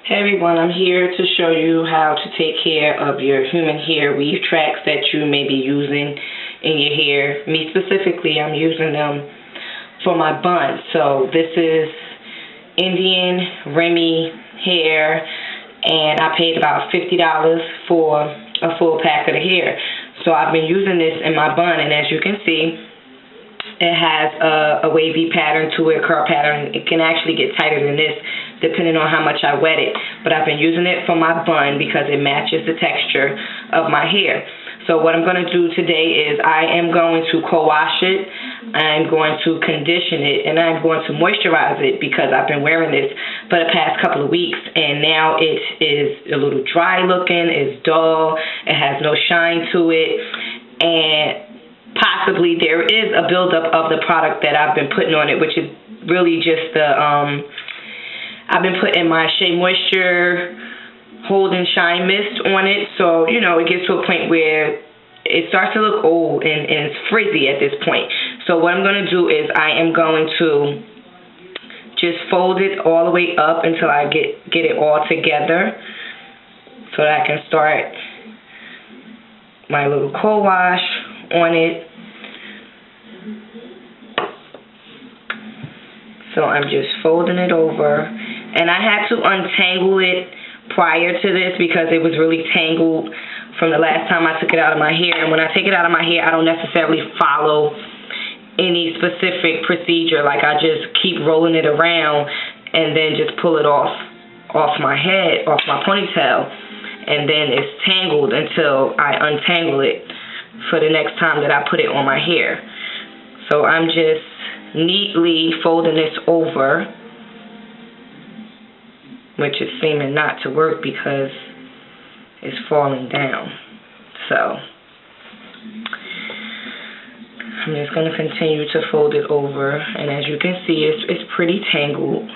Hey everyone, I'm here to show you how to take care of your human hair weave tracks that you may be using in your hair. Me specifically, I'm using them for my bun. So this is Indian Remy hair, and I paid about $50 for a full pack of the hair. So I've been using this in my bun, and as you can see, it has a wavy pattern to it, curl pattern. It can actually get tighter than this depending on how much I wet it. But I've been using it for my bun because it matches the texture of my hair. So what I'm going to do today is I am going to co-wash it, I'm going to condition it, and I'm going to moisturize it because I've been wearing this for the past couple of weeks, and now it is a little dry looking, it's dull, it has no shine to it, and possibly there is a buildup of the product that I've been putting on it, which is really just the, I've been putting my Shea Moisture Hold and Shine Mist on it, so, you know, it gets to a point where it starts to look old and it's frizzy at this point. So what I'm going to do is I am going to just fold it all the way up until I get it all together so that I can start my little co-wash on it. So I'm just folding it over, and I had to untangle it prior to this because it was really tangled from the last time I took it out of my hair. And when I take it out of my hair, I don't necessarily follow any specific procedure. Like, I just keep rolling it around and then just pull it off my head, off my ponytail, and then it's tangled until I untangle it for the next time that I put it on my hair. So I'm just neatly folding this over, which is seeming not to work because it's falling down. So I'm just going to continue to fold it over, and as you can see, it's pretty tangled.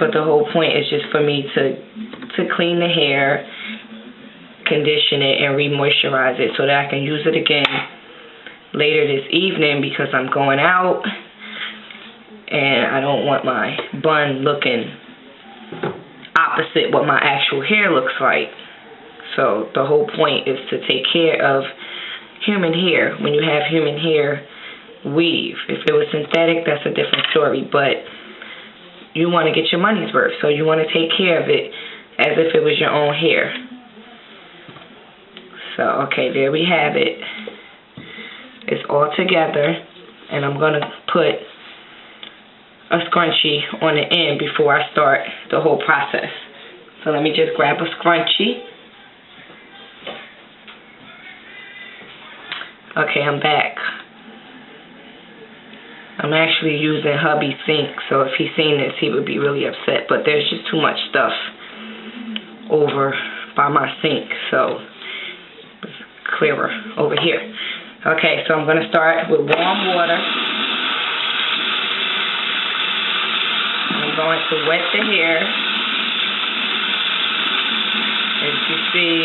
But the whole point is just for me to clean the hair, condition it, and re-moisturize it so that I can use it again later this evening because I'm going out and I don't want my bun looking opposite what my actual hair looks like. So the whole point is to take care of human hair when you have human hair weave. If it was synthetic, that's a different story, but you want to get your money's worth, so you want to take care of it as if it was your own hair. So, okay, there we have it. It's all together, and I'm going to put a scrunchie on the end before I start the whole process. So let me just grab a scrunchie. Okay, I'm back. I'm actually using hubby's sink, so if he's seen this, he would be really upset. But there's just too much stuff over by my sink, so it's clearer over here. Okay, so I'm going to start with warm water. I'm going to wet the hair. As you see,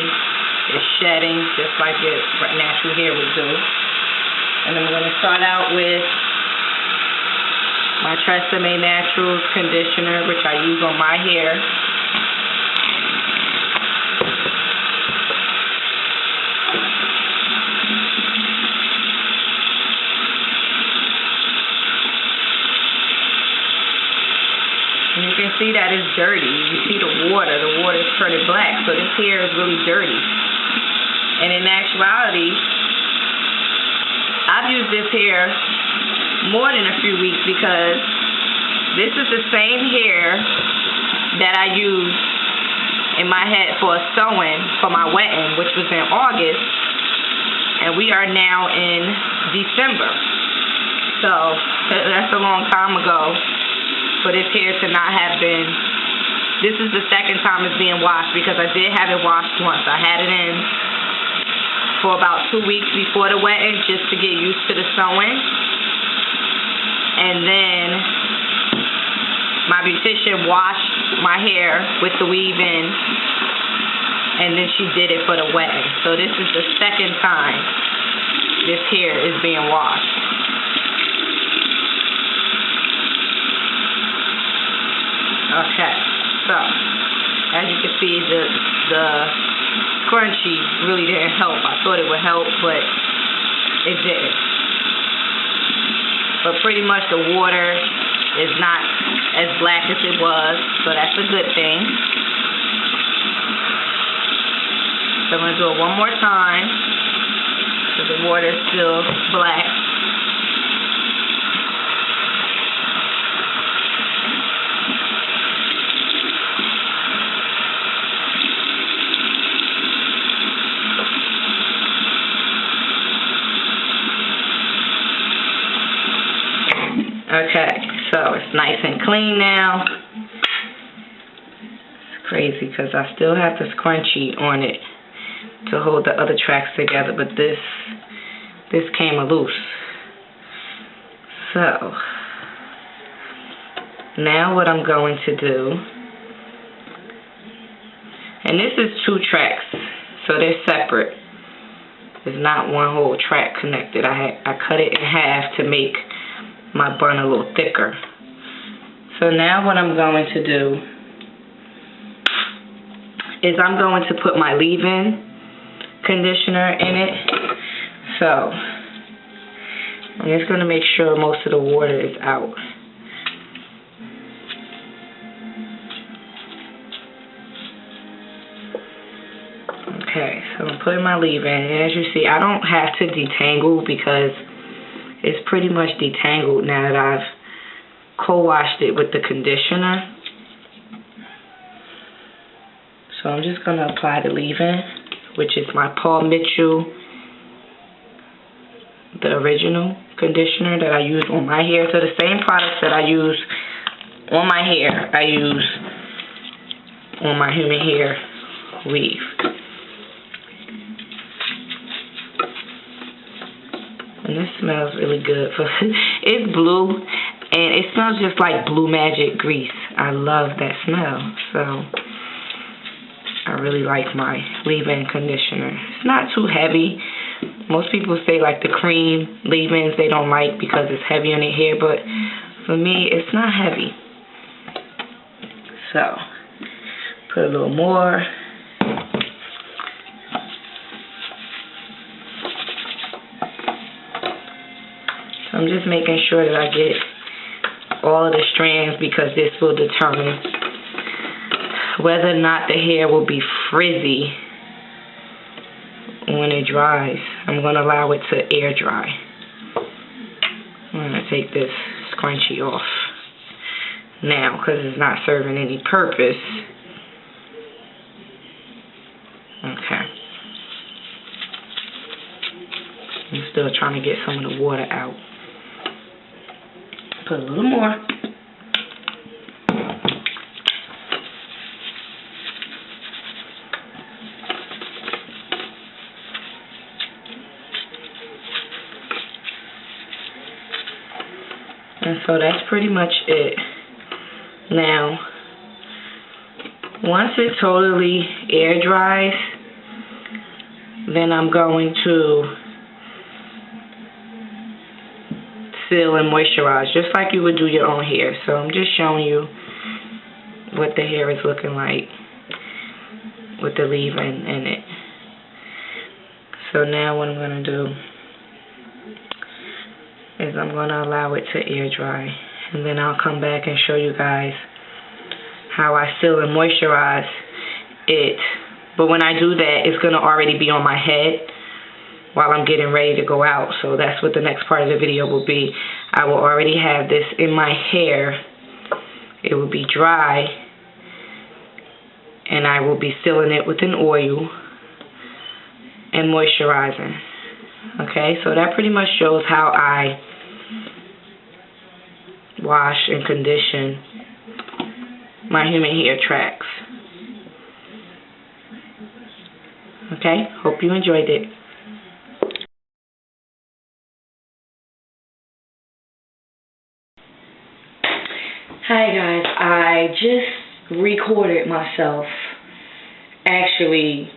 it's shedding just like your natural hair would do. And I'm going to start out with my Tresemme Naturals conditioner, which I use on my hair. And you can see that it's dirty. You see the water is turning black, so this hair is really dirty. And in actuality, I've used this hair more than a few weeks because this is the same hair that I used in my head for a sewing for my wedding, which was in August, and we are now in December. So that's a long time ago for this hair to not have been. This is the second time it's being washed because I did have it washed once. I had it in for about 2 weeks before the wedding just to get used to the sewing. And then my beautician washed my hair with the weave in, and then she did it for the wedding. So this is the second time this hair is being washed. Okay, so as you can see, the scrunchie really didn't help. I thought it would help, but it didn't. But pretty much the water is not as black as it was, so that's a good thing. So I'm going to do it one more time, because the water is still black. Okay, so it's nice and clean now. It's crazy because I still have the scrunchie on it to hold the other tracks together, but this came loose. So now what I'm going to do, and this is 2 tracks, so they're separate. It's not one whole track connected. I cut it in half to make my bun a little thicker. So now what I'm going to do is I'm going to put my leave-in conditioner in it. So I'm just going to make sure most of the water is out. Okay, so I'm putting my leave-in, and as you see, I don't have to detangle because it's pretty much detangled now that I've co-washed it with the conditioner. So I'm just going to apply the leave-in, which is my Paul Mitchell, the original conditioner that I use on my hair. So the same products that I use on my hair, I use on my human hair weave. And this smells really good. It's blue, and it smells just like Blue Magic grease. I love that smell. So I really like my leave-in conditioner. It's not too heavy. Most people say like the cream leave-ins they don't like because it's heavy on their hair, but for me it's not heavy. So put a little more. I'm just making sure that I get all of the strands because this will determine whether or not the hair will be frizzy when it dries. I'm going to allow it to air dry. I'm going to take this scrunchie off now because it's not serving any purpose. Okay. I'm still trying to get some of the water out. Put a little more. And so that's pretty much it. Now, once it totally air dries, then I'm going to seal and moisturize, just like you would do your own hair. So I'm just showing you what the hair is looking like with the leave-in in it. So now what I'm going to do is I'm going to allow it to air dry, and then I'll come back and show you guys how I seal and moisturize it. But when I do that, it's going to already be on my head while I'm getting ready to go out. So that's what the next part of the video will be. I will already have this in my hair. It will be dry, and I will be sealing it with an oil and moisturizing. Okay, so that pretty much shows how I wash and condition my human hair tracks. Okay, hope you enjoyed it. Hi guys, I just recorded myself actually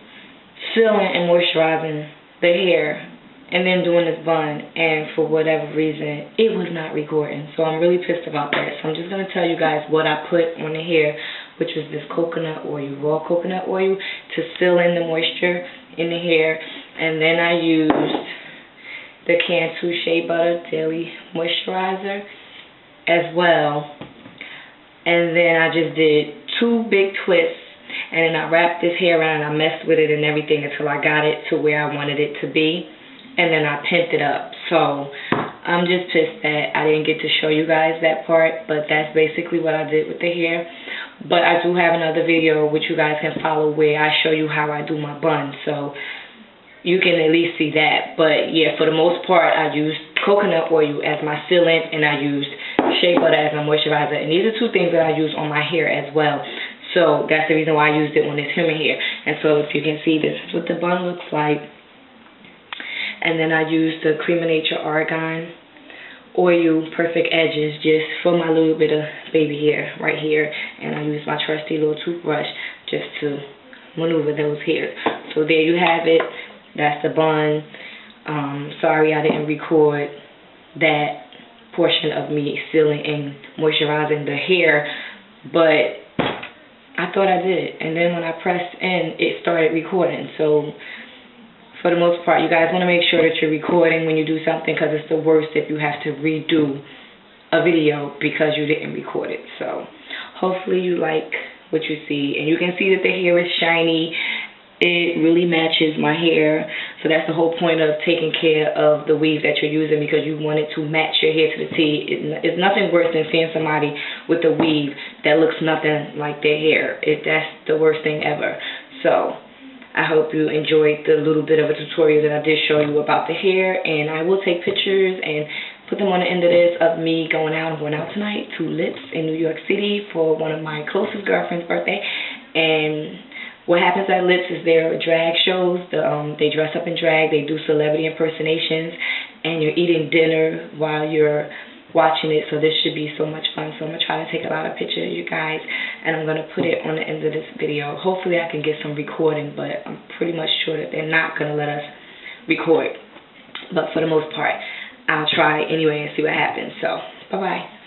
sealing and moisturizing the hair and then doing this bun, and for whatever reason, it was not recording. So I'm really pissed about that. So I'm just going to tell you guys what I put on the hair, which was this coconut oil, raw coconut oil, to seal in the moisture in the hair. And then I used the Cantu Shea Butter Daily Moisturizer as well. And then I just did 2 big twists, and then I wrapped this hair around and I messed with it and everything until I got it to where I wanted it to be. And then I pinned it up. So I'm just pissed that I didn't get to show you guys that part, but that's basically what I did with the hair. But I do have another video which you guys can follow where I show you how I do my bun, so you can at least see that. But yeah, for the most part, I used coconut oil as my sealant, and I used shea butter as my moisturizer. And these are 2 things that I use on my hair as well. So that's the reason why I used it on this human hair. And so if you can see, this is what the bun looks like. And then I used the Cream of Nature Argan Oil Perfect Edges just for my little bit of baby hair right here. And I used my trusty little toothbrush just to maneuver those hairs. So there you have it. That's the bun. Sorry I didn't record that portion of me sealing and moisturizing the hair, but I thought I did. And then when I pressed in, it started recording. So for the most part, you guys want to make sure that you're recording when you do something, because it's the worst if you have to redo a video because you didn't record it. So hopefully you like what you see. And you can see that the hair is shiny. It really matches my hair. So that's the whole point of taking care of the weave that you're using, because you want it to match your hair to the T. It's nothing worse than seeing somebody with a weave that looks nothing like their hair. That's the worst thing ever. So I hope you enjoyed the little bit of a tutorial that I did show you about the hair, and I will take pictures and put them on the end of this of me going out. I'm going out tonight to Lips in New York City for one of my closest girlfriend's birthday. And what happens at Lips is there are drag shows. They dress up in drag. They do celebrity impersonations, and you're eating dinner while you're watching it. So this should be so much fun. So I'm going to try to take a lot of pictures of you guys, and I'm going to put it on the end of this video. Hopefully I can get some recording, but I'm pretty much sure that they're not going to let us record. But for the most part, I'll try anyway and see what happens. So bye-bye.